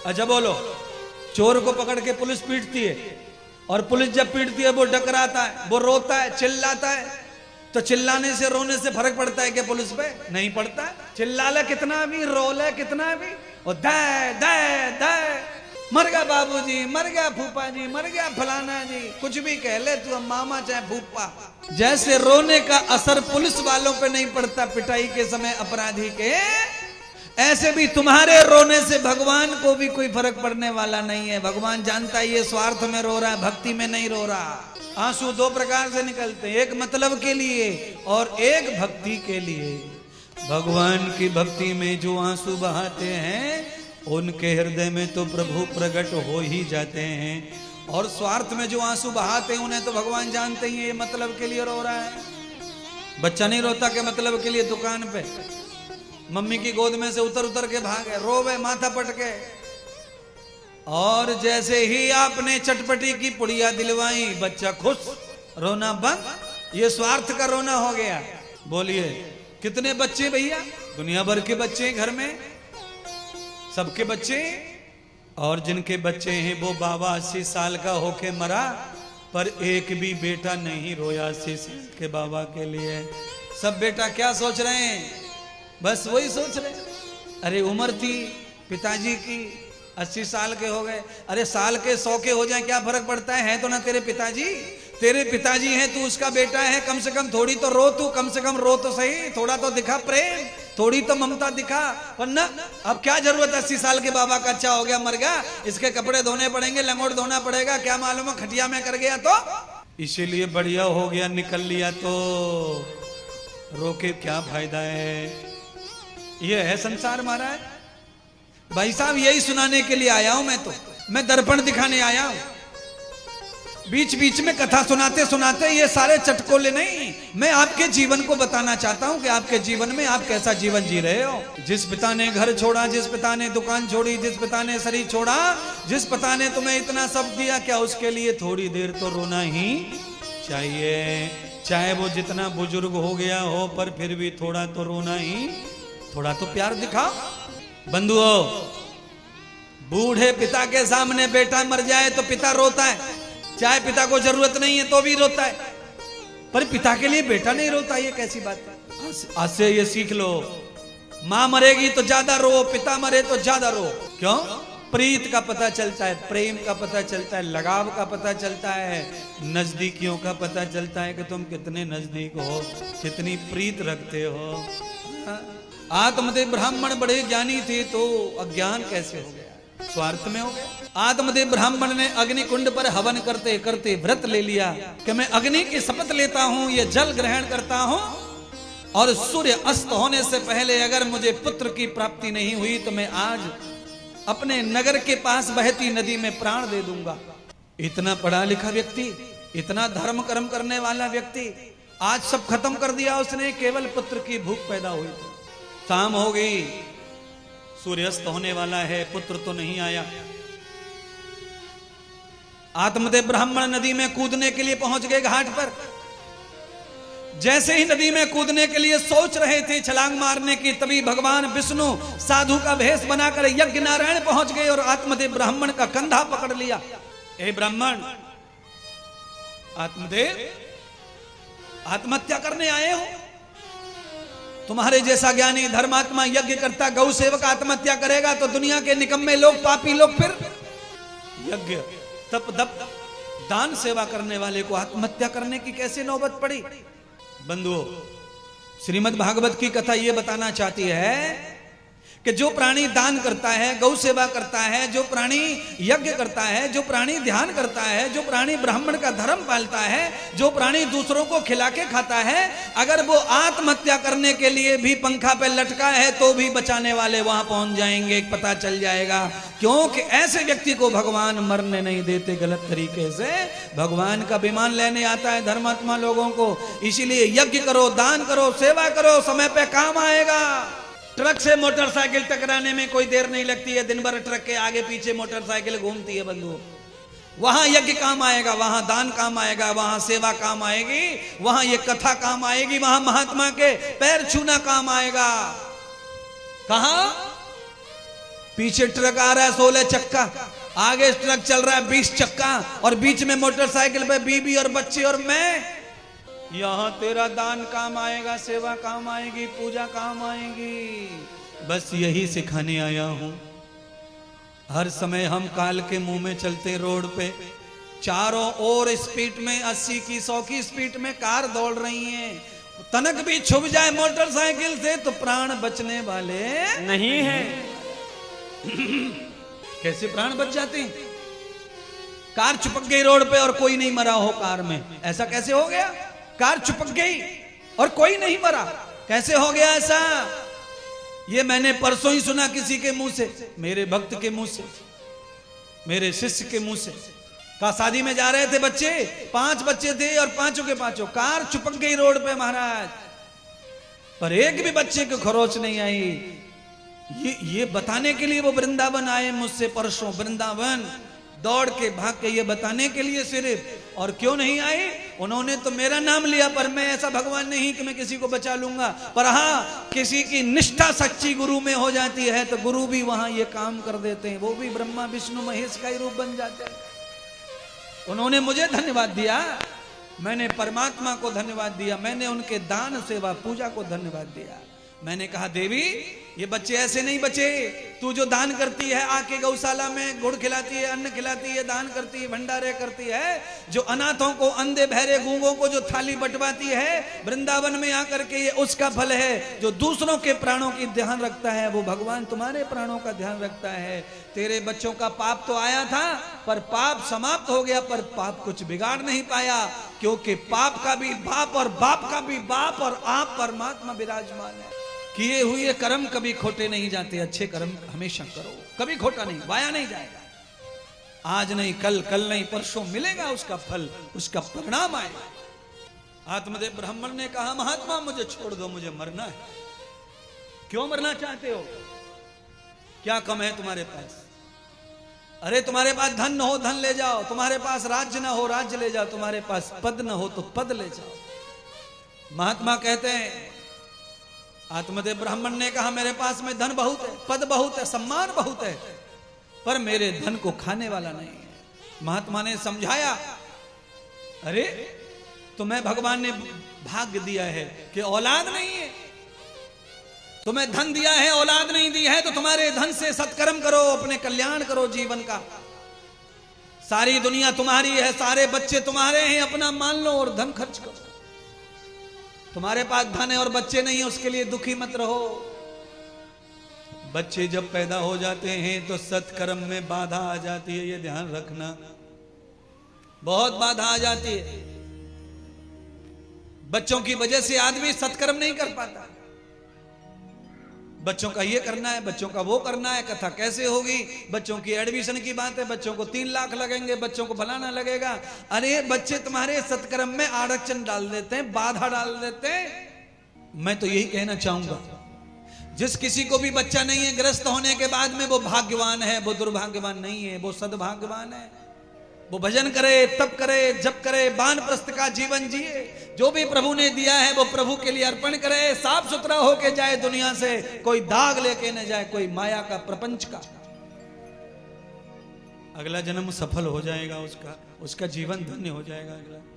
अच्छा बोलो, चोर को पकड़ के पुलिस पीटती है, और पुलिस जब पीटती है वो डकराता है, वो रोता है, चिल्लाता है, तो चिल्लाने से रोने से फर्क पड़ता है क्या पुलिस पे? नहीं पड़ता है। चिल्ला ले कितना भी, रो ले कितना भी, और दे दे दे, मर गया बाबूजी, मर गया फूफा जी, मर गया फलाना जी, कुछ भी कह ले तू, मामा चाहे फूफा। जैसे रोने का असर पुलिस वालों पे नहीं पड़ता पिटाई के समय अपराधी के, ऐसे भी तुम्हारे रोने से भगवान को भी कोई फर्क पड़ने वाला नहीं है। भगवान जानता है ये स्वार्थ में रो रहा है, भक्ति में नहीं रो रहा। आंसू दो प्रकार से निकलते हैं, एक मतलब के लिए और एक भक्ति के लिए। भगवान की भक्ति में जो आंसू बहाते हैं उनके हृदय में तो प्रभु प्रकट हो ही जाते हैं, और स्वार्थ में जो आंसू बहाते हैं उन्हें तो भगवान जानते ही ये मतलब के लिए रो रहा है। बच्चा नहीं रोता के मतलब के लिए दुकान पे मम्मी की गोद में से उतर उतर के भागे, रोवे माथा पटके, और जैसे ही आपने चटपटी की पुड़िया दिलवाई बच्चा खुश, रोना बंद। ये स्वार्थ का रोना हो गया। बोलिए कितने बच्चे भैया? दुनिया भर के बच्चे घर में, सबके बच्चे, और जिनके बच्चे हैं वो बाबा 80 साल का होके मरा, पर एक भी बेटा नहीं रोया 80 साल के बाबा के लिए। सब बेटा क्या सोच रहे हैं? बस वही सोच रहे, अरे उम्र थी पिताजी की, 80 साल के हो गए। अरे साल के 100 के हो जाए क्या फर्क पड़ता है तो ना तेरे पिताजी, तेरे पिताजी हैं, तू उसका बेटा है, कम से कम थोड़ी तो रो, तू कम से कम रो तो सही, थोड़ा तो दिखा प्रेम, थोड़ी तो ममता दिखा। वरना अब क्या जरूरत, 80 साल के बाबा का अच्छा हो गया, मर गया, इसके कपड़े धोने पड़ेंगे, लंगोट धोना पड़ेगा, क्या मालूम है खटिया में कर गया तो। इसीलिए बढ़िया हो गया निकल लिया तो रो के क्या फायदा है। ये है संसार महाराज। भाई साहब यही सुनाने के लिए आया हूं मैं दर्पण दिखाने आया हूं। बीच बीच में कथा सुनाते सुनाते ये सारे चटकोले नहीं, मैं आपके जीवन को बताना चाहता हूं कि आपके जीवन में आप कैसा जीवन जी रहे हो। जिस पिता ने घर छोड़ा, जिस पिता ने दुकान छोड़ी, जिस पिता ने शरीर छोड़ा, जिस पिता ने तुम्हें इतना सब दिया, क्या उसके लिए थोड़ी देर तो रोना ही चाहिए? चाहे वो जितना बुजुर्ग हो गया हो, पर फिर भी थोड़ा तो रोना ही, थोड़ा तो प्यार दिखाओ। बंधुओं, बूढ़े पिता के सामने बेटा मर जाए तो पिता रोता है, चाहे पिता को जरूरत नहीं है तो भी रोता है, पर पिता के लिए बेटा नहीं रोता। ये कैसी बात है? आज से ये सीख लो, मां मरेगी तो ज्यादा रो, पिता मरे तो ज्यादा रो। क्यों? प्रीत का पता चलता है, प्रेम का पता चलता है, लगाव का पता चलता है, नजदीकियों का पता चलता है कि तुम कितने नजदीक हो, कितनी प्रीत रखते हो। आत्मदेव ब्राह्मण बड़े ज्ञानी थे तो अज्ञान कैसे हो गया? स्वार्थ में हो गया। आत्मदेव ब्राह्मण ने अग्नि कुंड पर हवन करते करते व्रत ले लिया कि मैं अग्नि की शपथ लेता हूं, ये जल ग्रहण करता हूं, और सूर्य अस्त होने से पहले अगर मुझे पुत्र की प्राप्ति नहीं हुई तो मैं आज अपने नगर के पास बहती नदी में प्राण दे दूंगा। इतना पढ़ा लिखा व्यक्ति, इतना धर्म कर्म करने वाला व्यक्ति, आज सब खत्म कर दिया उसने, केवल पुत्र की भूख पैदा हुई। शाम हो गई, सूर्यास्त होने वाला है, पुत्र तो नहीं आया। आत्मदेव ब्राह्मण नदी में कूदने के लिए पहुंच गए घाट पर। जैसे ही नदी में कूदने के लिए सोच रहे थे छलांग मारने की, तभी भगवान विष्णु साधु का भेष बनाकर यज्ञ नारायण पहुंच गए और आत्मदेव ब्राह्मण का कंधा पकड़ लिया। हे ब्राह्मण, आत्मदेव आत्महत्या करने आए हो? तुम्हारे जैसा ज्ञानी धर्मात्मा यज्ञ करता गौ सेवक आत्महत्या करेगा तो दुनिया के निकम्मे लोग, पापी लोग फिर यज्ञ तप दप दान सेवा करने वाले को आत्महत्या करने की कैसे नौबत पड़ी? बंधुओं, श्रीमद् भागवत की कथा यह बताना चाहती है कि जो प्राणी दान करता है, गौ सेवा करता है, जो प्राणी यज्ञ करता है, जो प्राणी ध्यान करता है, जो प्राणी ब्राह्मण का धर्म पालता है, जो प्राणी दूसरों को खिला के खाता है, अगर वो आत्महत्या करने के लिए भी पंखा पे लटका है तो भी बचाने वाले वहां पहुंच जाएंगे, पता चल जाएगा। क्योंकि ऐसे व्यक्ति को भगवान मरने नहीं देते गलत तरीके से। भगवान का विमान लेने आता है धर्मात्मा लोगों को। इसीलिए यज्ञ करो, दान करो, सेवा करो, समय पे काम आएगा। ट्रक से मोटरसाइकिल टकराने में कोई देर नहीं लगती है, दिन भर ट्रक के आगे पीछे मोटरसाइकिल घूमती है बंधु। वहां यज्ञ काम आएगा, वहां दान काम आएगा, वहां सेवा काम आएगी, वहां ये कथा काम आएगी, वहां महात्मा के पैर छूना काम आएगा। कहां? पीछे ट्रक आ रहा है 16 चक्का, आगे ट्रक चल रहा है 20 चक्का, और बीच में मोटरसाइकिल पे बीबी और बच्चे और मैं। यहां तेरा दान काम आएगा, सेवा काम आएगी, पूजा काम आएगी। बस यही सिखाने आया हूं। हर समय हम काल के मुंह में चलते रोड पे, चारों ओर स्पीड में 80 की 100 की स्पीड में कार दौड़ रही हैं। तनक भी छुप जाए मोटरसाइकिल से तो प्राण बचने वाले नहीं है। कैसे प्राण बच जाते हैं? कार चिपक गई रोड पे और कोई नहीं मरा हो कार में, ऐसा कैसे हो गया? कार चिपक गई और कोई नहीं मरा, कैसे हो गया ऐसा? ये मैंने परसों ही सुना किसी के मुंह से, मेरे भक्त के मुंह से, मेरे शिष्य के मुंह से। का शादी में जा रहे थे बच्चे, 5 बच्चे थे और पांचों के पांचों कार चिपक गई रोड पे महाराज, पर एक भी बच्चे को खरोच नहीं आई। ये बताने के लिए वो वृंदावन आए मुझसे परसों, वृंदावन दौड़ के भाग के ये बताने के लिए सिर्फ। और क्यों नहीं आए? उन्होंने तो मेरा नाम लिया, पर मैं ऐसा भगवान नहीं कि मैं किसी को बचा लूंगा। पर हाँ, किसी की निष्ठा सच्ची गुरु में हो जाती है तो गुरु भी वहां ये काम कर देते हैं, वो भी ब्रह्मा विष्णु महेश का ही रूप बन जाते हैं। उन्होंने मुझे धन्यवाद दिया, मैंने परमात्मा को धन्यवाद दिया, मैंने उनके दान सेवा पूजा को धन्यवाद दिया। मैंने कहा देवी ये बच्चे ऐसे नहीं बचे, तू जो दान करती है, आके गौशाला में गुड़ खिलाती है, अन्न खिलाती है, दान करती है, भंडारे करती है, जो अनाथों को, अंधे बहरे गूंगों को जो थाली बंटवाती है वृंदावन में आकर के, ये उसका फल है। जो दूसरों के प्राणों की ध्यान रखता है वो भगवान तुम्हारे प्राणों का ध्यान रखता है। तेरे बच्चों का पाप तो आया था पर पाप समाप्त हो गया, पर पाप कुछ बिगाड़ नहीं पाया, क्योंकि पाप का भी बाप और बाप का भी बाप और आप परमात्मा विराजमान है। किए हुए कर्म कभी खोटे नहीं जाते, अच्छे कर्म हमेशा करो, कभी खोटा नहीं, वाया नहीं जाएगा। आज नहीं कल, कल नहीं परसों मिलेगा उसका फल, उसका परिणाम आएगा। आत्मदेव ब्राह्मण ने कहा महात्मा मुझे छोड़ दो, मुझे मरना है। क्यों मरना चाहते हो? क्या कम है तुम्हारे पास? अरे तुम्हारे पास धन न हो धन ले जाओ, तुम्हारे पास राज्य न हो राज्य ले जाओ, तुम्हारे पास पद न हो तो पद ले जाओ। महात्मा कहते हैं, आत्मदेव ब्राह्मण ने कहा मेरे पास में धन बहुत है, पद बहुत है, सम्मान बहुत है, पर मेरे धन को खाने वाला नहीं है। महात्मा ने समझाया, अरे तुम्हें भगवान ने भाग्य दिया है कि औलाद नहीं है, तुम्हें धन दिया है औलाद नहीं दी है, तो तुम्हारे धन से सत्कर्म करो, अपने कल्याण करो जीवन का। सारी दुनिया तुम्हारी है, सारे बच्चे तुम्हारे हैं, अपना मान लो और धन खर्च करो। तुम्हारे पास धन है और बच्चे नहीं है, उसके लिए दुखी मत रहो। बच्चे जब पैदा हो जाते हैं तो सत्कर्म में बाधा आ जाती है, ये ध्यान रखना, बहुत बाधा आ जाती है। बच्चों की वजह से आदमी सत्कर्म नहीं कर पाता। बच्चों का ये करना है, बच्चों का वो करना है, कथा कैसे होगी, बच्चों की एडमिशन की बात है, बच्चों को 3 लाख लगेंगे, बच्चों को फलाना लगेगा। अरे बच्चे तुम्हारे सत्कर्म में आरक्षण डाल देते हैं, बाधा डाल देते हैं। मैं तो यही कहना चाहूंगा, जिस किसी को भी बच्चा नहीं है ग्रस्त होने के बाद में, वो भाग्यवान है, वो दुर्भाग्यवान नहीं है, वो सद्भाग्यवान है। वो भजन करे, तप करे, जप करे, वानप्रस्थ का जीवन जिए, जो भी प्रभु ने दिया है वो प्रभु के लिए अर्पण करे, साफ सुथरा होके जाए दुनिया से, कोई दाग लेके न जाए, कोई माया का, प्रपंच का। अगला जन्म सफल हो जाएगा उसका, उसका जीवन धन्य हो जाएगा अगला।